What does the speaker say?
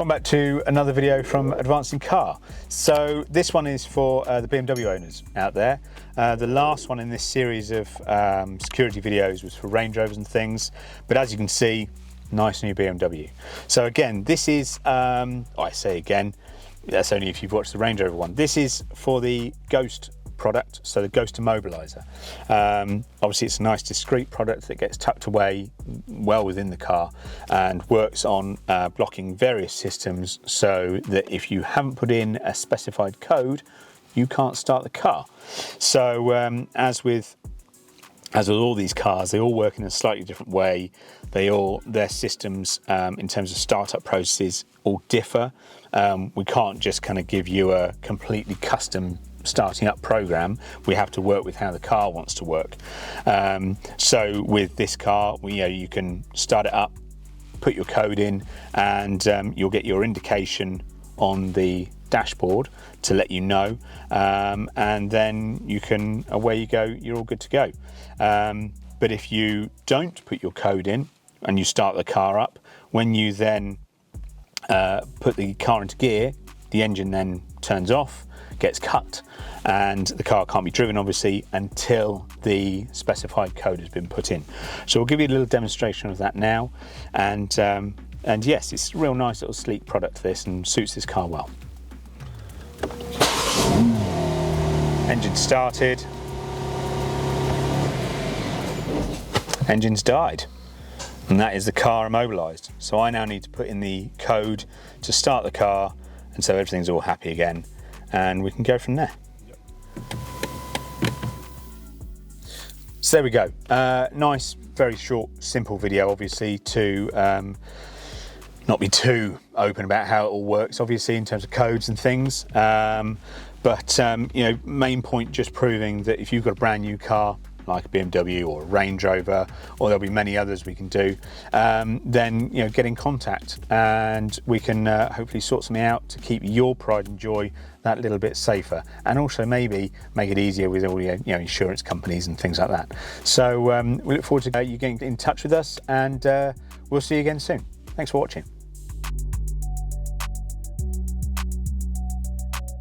Welcome back to another video from Advancing Car. So this one is for the BMW owners out there. The last one in this series of security videos was for Range Rovers and things, but as you can see, nice new BMW. So again, this is, I say again, that's only if you've watched the Range Rover one. This is for the Ghost product, so the Ghost Immobiliser. Obviously it's a nice discreet product that gets tucked away well within the car and works on blocking various systems so that if you haven't put in a specified code, you can't start the car. So as with all these cars, they all work in a slightly different way. Their systems in terms of startup processes all differ. We can't just kind of give you a completely custom starting up program. We have to work with how the car wants to work. So with this car, you can start it up, put your code in, and you'll get your indication on the dashboard to let you know, and then you can, away you go, you're all good to go. But if you don't put your code in and you start the car up, when you then put the car into gear, the engine then turns off, gets cut, and the car can't be driven obviously until the specified code has been put in. So we'll give you a little demonstration of that now, and yes, it's a real nice little sleek product, this, and suits this car well. Engine started, engine's died, and that is the car immobilised. So I now need to put in the code to start the car, and so everything's all happy again, and we can go from there. So there we go. Nice, very short, simple video, obviously, to not be too open about how it all works, obviously, in terms of codes and things. But main point, just proving that if you've got a brand new car, like a BMW or a Range Rover, or there'll be many others we can do, then get in contact and we can hopefully sort something out to keep your pride and joy that little bit safer, and also maybe make it easier with all your insurance companies and things like that. So we look forward to you getting in touch with us, and we'll see you again soon. Thanks for watching.